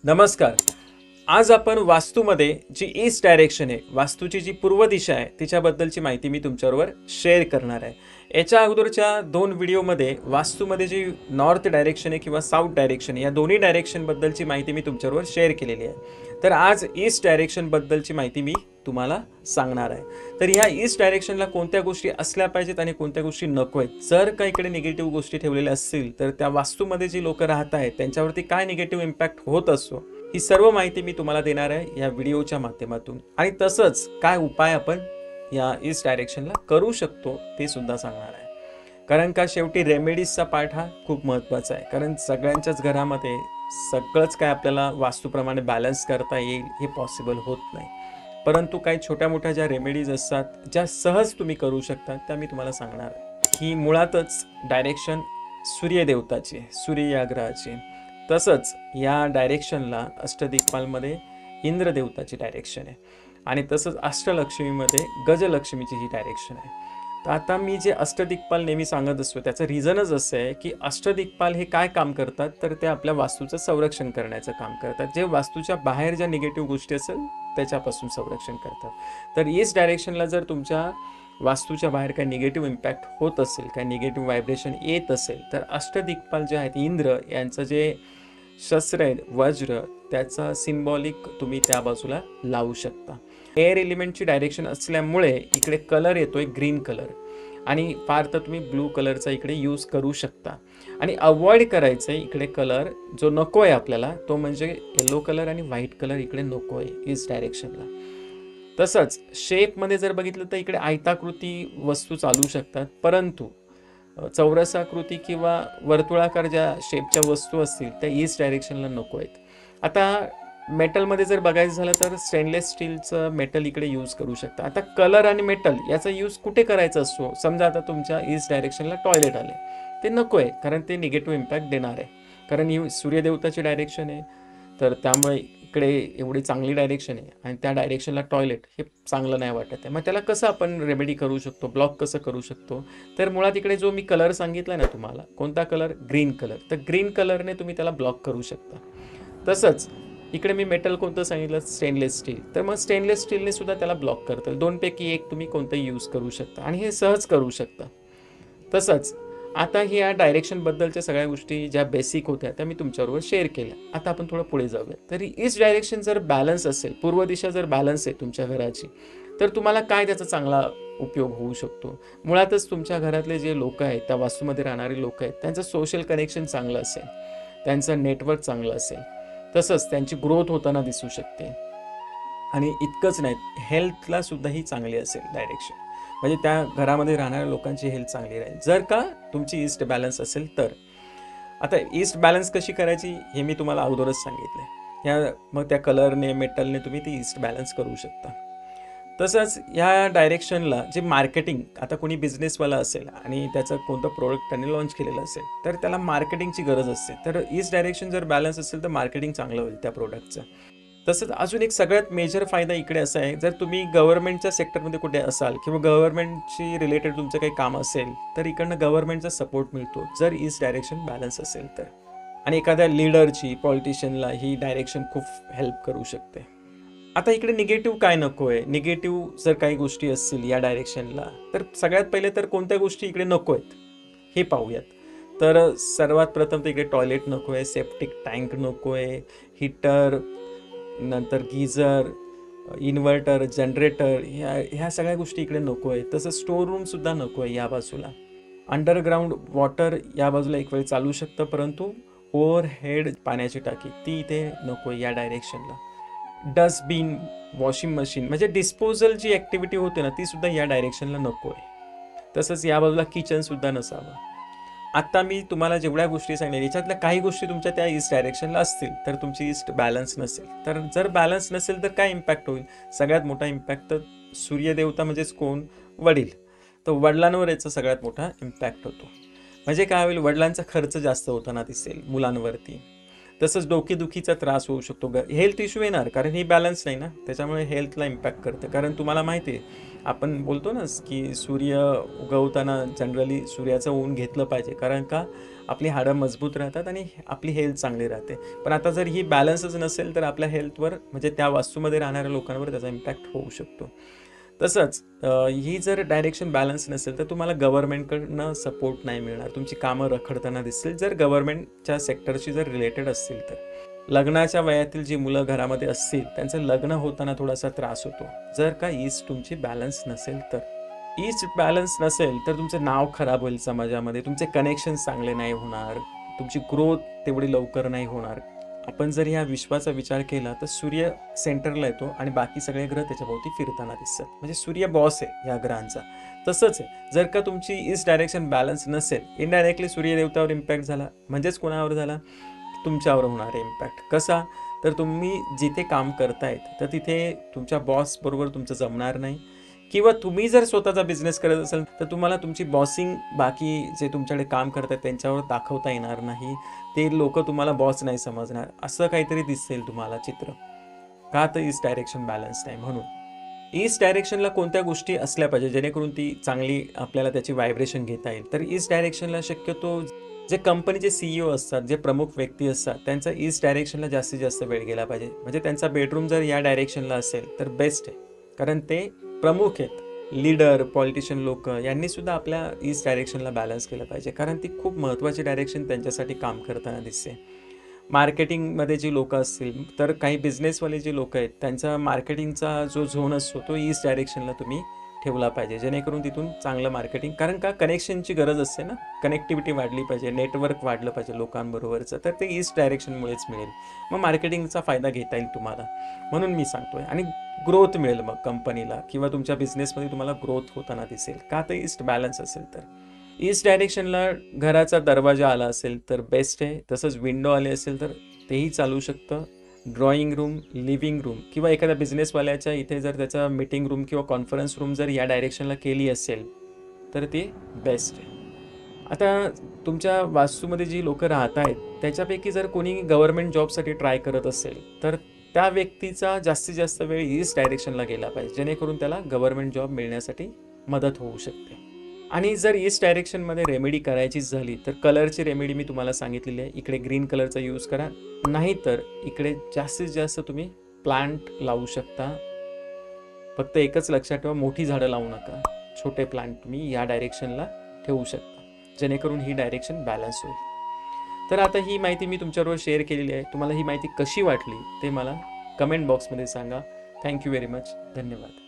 नमस्कार. आज आपण वास्तूमध्ये जी ईस्ट डायरेक्शन आहे, वास्तूची जी पूर्व दिशा आहे, तिच्याबद्दलची माहिती मी तुमच्याबरोबर शेअर करणार आहे. याच्या अगोदरच्या 2 व्हिडिओमध्ये वास्तूमध्ये जी नॉर्थ डायरेक्शन आहे किंवा साऊथ डायरेक्शन आहे, या दोन्ही डायरेक्शनबद्दलची माहिती मी तुमच्याबरोबर शेअर केलेली आहे. तर आज ईस्ट डायरेक्शनबद्दलची माहिती मी तुम्हाला सांगणार आहे. तर ह्या ईस्ट डायरेक्शनला कोणत्या गोष्टी असल्या पाहिजेत आणि कोणत्या गोष्टी नको आहेत. जर का इकडे निगेटिव्ह गोष्टी ठेवलेल्या असतील, तर त्या वास्तूमध्ये जी लोकं राहत आहेत, त्यांच्यावरती काय निगेटिव्ह इम्पॅक्ट होत असतो, ही सर्व माहिती मी तुम्हाला देणार आहे या व्हिडिओच्या माध्यमातून. आणि तसंच काय उपाय आपण या ईस्ट डायरेक्शनला करू शकतो ते सुद्धा सांगणार आहे. कारण का शेवटी रेमेडीजचा पार्ट हा खूप महत्त्वाचा आहे. कारण सगळ्यांच्याच घरामध्ये सगळंच काय आपल्याला वास्तूप्रमाणे बॅलन्स करता येईल हे पॉसिबल होत नाही. परंतु काही छोट्या मोठ्या ज्या रेमेडीज असतात, ज्या सहज तुम्ही करू शकता, त्या मी तुम्हाला सांगणार आहे. ही मुळातच डायरेक्शन सूर्यदेवताची आहे, सूर्य या ग्रहाची. तसंच या डायरेक्शनला अष्टदिक्पालमध्ये इंद्रदेवताची डायरेक्शन आहे आणि तसंच अष्टलक्ष्मीमध्ये गजलक्ष्मीची ही डायरेक्शन आहे. तर आता मी जे अष्टदिक्पाल नेहमी सांगत असतो त्याचं रिझनच असं आहे की अष्टदिक्पाल हे काय काम करतात, तर ते आपल्या वास्तूचं संरक्षण करण्याचं काम करतात. जे वास्तूच्या बाहेर ज्या निगेटिव्ह गोष्टी असेल त्याच्यापासून संरक्षण करतात. तर ईस्ट डायरेक्शनला जर तुमच्या वास्तूच्या बाहेर काही निगेटिव्ह इम्पॅक्ट होत असेल, काही निगेटिव्ह व्हायब्रेशन येत असेल, तर अष्टदिक्पाल जे आहेत इंद्र यांचं जे शस्त्र आहे वज्र, त्याचा सिम्बॉलिक तुम्ही त्या बाजूला लावू शकता. एअर एलिमेंटची डायरेक्शन असल्यामुळे इकडे कलर येतोय ग्रीन कलर आणि फार तर तुम्ही ब्लू कलरचा इकडे यूज करू शकता. आणि अवॉइड करायचं आहे इकडे कलर जो नको आहे आपल्याला, तो म्हणजे येलो कलर आणि व्हाईट कलर इकडे नको आहे ईस्ट डायरेक्शनला. तसंच शेपमध्ये जर बघितलं तर इकडे आयताकृती वस्तू चालू शकतात, परंतु चौरसाकृती किंवा वर्तुळाकार ज्या शेपच्या वस्तू असतील त्या ईस्ट डायरेक्शनला नको आहेत. आता मेटलमध्ये जर बघायचं झालं तर स्टेनलेस स्टीलचं मेटल इकडे यूज करू शकता. आता कलर आणि मेटल याचा यूज कुठे करायचा असतो, समजा आता तुमच्या ईस्ट डायरेक्शनला टॉयलेट आले, ते नको आहे कारण ते निगेटिव्ह इम्पॅक्ट देणार आहे. कारण ही सूर्यदेवताची डायरेक्शन आहे, तर त्यामुळे इकडे एवढी चांगली डायरेक्शन आहे आणि त्या डायरेक्शनला टॉयलेट हे चांगलं नाही वाटत आहे. मग त्याला कसं आपण रेमेडी करू शकतो, ब्लॉक कसं करू शकतो, तर मुळात इकडे जो मी कलर सांगितला ना तुम्हाला, कोणता कलर, ग्रीन कलर, तर ग्रीन कलरने तुम्ही त्याला ब्लॉक करू शकता. तसंच इकडे मी मेटल कोणतं सांगितलं, स्टेनलेस स्टील, तर मग स्टेनलेस स्टीलने सुद्धा त्याला ब्लॉक करतं. दोनपैकी एक तुम्ही कोणतंही यूज करू शकता आणि हे सहज करू शकता. तसंच आता ह्या डायरेक्शनबद्दलच्या सगळ्या गोष्टी ज्या बेसिक होत्या त्या मी तुमच्याबरोबर शेअर केल्या. आता आपण थोडं पुढे जाऊया. तरी ईस्ट डायरेक्शन जर बॅलन्स असेल, पूर्व दिशा जर बॅलन्स आहे तुमच्या घराची, तर तुम्हाला काय त्याचा चांगला उपयोग होऊ शकतो. मुळातच तुमच्या घरातले जे लोक आहेत, त्या वास्तूमध्ये राहणारे लोक आहेत, त्यांचं सोशल कनेक्शन चांगलं असेल, त्यांचं नेटवर्क चांगलं असेल, तसंच त्यांची ग्रोथ होताना दिसू शकते. आणि इतकंच नाही, हेल्थला सुद्धा ही चांगली असेल डायरेक्शन, म्हणजे त्या घरामध्ये राहणाऱ्या लोकांची हेल्थ चांगली राहील जर का तुमची ईस्ट बॅलन्स असेल तर. आता ईस्ट बॅलन्स कशी करायची हे मी तुम्हाला अगोदरच सांगितलं आहे. मग त्या कलरने मेटलने तुम्ही ती ईस्ट बॅलन्स करू शकता. तसंच ह्या डायरेक्शनला जे मार्केटिंग, आता कोणी बिझनेसवाला असेल आणि त्याचं कोणतं प्रोडक्ट त्याने लॉन्च केलेलं असेल, तर त्याला मार्केटिंगची गरज असते. तर ईस्ट डायरेक्शन जर बॅलन्स असेल तर मार्केटिंग चांगलं होईल त्या प्रोडक्टचं. तसंच अजून एक सगळ्यात मेजर फायदा इकडे असा आहे, जर तुम्ही गव्हर्नमेंटच्या सेक्टरमध्ये कुठे असाल किंवा गव्हर्नमेंटशी रिलेटेड तुमचं काही काम असेल, तर इकडनं गव्हर्नमेंटचा सपोर्ट मिळतो जर ईस्ट डायरेक्शन बॅलन्स असेल तर. आणि एखाद्या लीडरची, पॉलिटिशियनला ही डायरेक्शन खूप हेल्प करू शकते. आता इकडे निगेटिव्ह काय नको आहे, निगेटिव्ह जर काही गोष्टी असतील या डायरेक्शनला, तर सगळ्यात पहिले तर कोणत्या गोष्टी इकडे नको आहेत हे पाहूयात. तर सर्वात प्रथम तर इकडे टॉयलेट नको आहे, सेप्टिक टँक नको आहे, हीटर, नंतर गीझर, इन्व्हर्टर, जनरेटर, ह्या सगळ्या गोष्टी इकडे नको आहे. तसं स्टोर रूमसुद्धा नको आहे या बाजूला. अंडरग्राऊंड वॉटर या बाजूला एक वेळ चालू शकतं, परंतु ओव्हरहेड पाण्याची टाकी ती इथे नको आहे या डायरेक्शनला. डस्टबिन, वॉशिंग मशीन, म्हणजे डिस्पोजल जी ॲक्टिव्हिटी होते ना, ती सुद्धा या डायरेक्शनला नको आहे. तसंच या बाजूला किचनसुद्धा नसावं. आत्ता मी तुम्हाला जेवढ्या गोष्टी सांगितल्या याच्यातल्या काही गोष्टी तुमच्या त्या ईस्ट डायरेक्शनला असतील तर तुमची ईस्ट बॅलन्स नसेल. तर जर बॅलन्स नसेल तर काय इम्पॅक्ट होईल, सगळ्यात मोठा इम्पॅक्ट तर सूर्यदेवता म्हणजेच कोण, वडील, तर वडिलांवर याचा सगळ्यात मोठा इम्पॅक्ट होतो. म्हणजे काय होईल, वडिलांचा खर्च जास्त होताना दिसेल मुलांवरती. तसंच डोकेदुखीचा त्रास होऊ शकतो, हेल्थ इश्यू येणार, कारण ही बॅलन्स नाही ना, त्याच्यामुळे हेल्थला इम्पॅक्ट करतं. कारण तुम्हाला माहिती आहे, आपण बोलतो ना की सूर्य उगवताना जनरली सूर्याचं ऊन घेतलं पाहिजे, कारण का आपली हाडं मजबूत राहतात आणि आपली हेल्थ चांगली राहते. पण आता जर ही बॅलन्सच नसेल तर आपल्या हेल्थवर, म्हणजे त्या वास्तूमध्ये राहणाऱ्या लोकांवर त्याचा इम्पॅक्ट होऊ शकतो. तसंच ही जर डायरेक्शन बॅलन्स नसेल तर तुम्हाला गव्हर्नमेंटकडनं सपोर्ट नाही मिळणार, तुमची कामं रखडताना दिसतील जर गव्हर्नमेंटच्या सेक्टरशी जर रिलेटेड असतील तर. लग्नाच्या वयातील जी मुलं घरामध्ये असतील त्यांचं लग्न होताना थोडासा त्रास होतो, जर का ईस्ट तुमची बॅलन्स नसेल तर. ईस्ट बॅलन्स नसेल तर तुमचं नाव खराब होईल समाजामध्ये, तुमचे कनेक्शन्स चांगले नाही होणार, तुमची ग्रोथ तेवढी लवकर नाही होणार. आपण जर ह्या विश्वाचा विचार केला तर सूर्य सेंटरला येतो आणि बाकी सगळे ग्रह त्याच्याभोवती फिरताना दिसतात, म्हणजे सूर्य बॉस आहे ह्या ग्रहांचा. तसंच आहे, जर का तुमची ईस्ट डायरेक्शन बॅलन्स नसेल, इनडायरेक्टली सूर्यदेवतावर इम्पॅक्ट झाला, म्हणजेच कोणावर झाला, तुमच्यावर होणार आहे इम्पॅक्ट. कसा, तर तुम्ही जिथे काम करतायत तर तिथे तुमच्या बॉस बरोबर तुमचं जमणार नाही, किंवा तुम्ही जर स्वतःचा बिझनेस करत असाल तर तुम्हाला तुमची बॉसिंग बाकी जे तुमच्याकडे काम करतात त्यांच्यावर दाखवता येणार नाही, ते लोक तुम्हाला बॉस नाही समजणार, असं काहीतरी दिसेल तुम्हाला चित्र. का, तर ईस्ट डायरेक्शन बॅलन्स नाही. म्हणून ईस्ट डायरेक्शनला कोणत्या गोष्टी असल्या पाहिजे जेणेकरून ती चांगली आपल्याला त्याची व्हायब्रेशन घेता येईल, तर ईस्ट डायरेक्शनला शक्यतो जे कंपनीचे CEO असतात, जे प्रमुख व्यक्ती असतात, त्यांचा ईस्ट डायरेक्शनला जास्तीत जास्त वेळ गेला पाहिजे. म्हणजे त्यांचा बेडरूम जर या डायरेक्शनला असेल तर बेस्ट आहे, कारण ते प्रमुख आहेत. लीडर, पॉलिटिशियन लोक यांनी सुद्धा आपल्या ईस्ट डायरेक्शनला बॅलन्स केलं पाहिजे, कारण ती खूप महत्त्वाची डायरेक्शन त्यांच्यासाठी काम करताना दिसते. मार्केटिंगमध्ये जी लोकं असतील, तर काही बिझनेसवाले जे लोक आहेत त्यांचा मार्केटिंगचा जो झोन असतो तो ईस्ट डायरेक्शनला तुम्ही ठेवला पाहिजे, जेणेकरून तिथून चांगलं मार्केटिंग, कारण का कनेक्शनची गरज असते ना, कनेक्टिव्हिटी वाढली पाहिजे, नेटवर्क वाढलं पाहिजे लोकांबरोबरचं, तर ते ईस्ट डायरेक्शनमुळेच मिळेल. मग मार्केटिंगचा फायदा घेता येईल तुम्हाला, म्हणून मी सांगतोय. आणि ग्रोथ मिळेल मग कंपनीला, किंवा तुमच्या बिझनेसमध्ये तुम्हाला ग्रोथ होताना दिसेल, का तर ईस्ट बॅलन्स असेल तर. ईस्ट डायरेक्शनला घराचा दरवाजा आला असेल तर बेस्ट आहे, तसंच विंडो आली असेल तर तेही चालू शकतं. ड्रॉइंग रूम, लिव्हिंग रूम, किंवा एखाद्या बिझनेसवाल्याच्या इथे जर त्याचा मीटिंग रूम किंवा कॉन्फरन्स रूम जर या डायरेक्शनला केली असेल तर ती बेस्ट आहे. आता तुमच्या वास्तूमध्ये जी लोकं राहत आहेत त्याच्यापैकी जर कोणी गव्हर्नमेंट जॉबसाठी ट्राय करत असेल तर त्या व्यक्तीचा जास्तीत जास्त वेळ ईस्ट डायरेक्शनला गेला पाहिजे, जेणेकरून त्याला गव्हर्नमेंट जॉब मिळण्यासाठी मदत होऊ शकते. आणि जर ईस्ट डायरेक्शनमध्ये रेमेडी करायचीच झाली तर कलरची रेमेडी मी तुम्हाला सांगितलेली आहे, इकडे ग्रीन कलरचा यूज करा, नाहीतर इकडे जास्तीत जास्त तुम्ही प्लांट लावू शकता. फक्त एकच लक्षात ठेवा, मोठी झाडं लावू नका, छोटे प्लांट तुम्ही या डायरेक्शनला ठेवू शकता, जेणेकरून ही डायरेक्शन बॅलन्स होईल. तर आता ही माहिती मी तुमच्याबरोबर शेअर केलेली आहे. तुम्हाला ही माहिती कशी वाटली ते मला कमेंट बॉक्समध्ये सांगा. Thank you very much. धन्यवाद.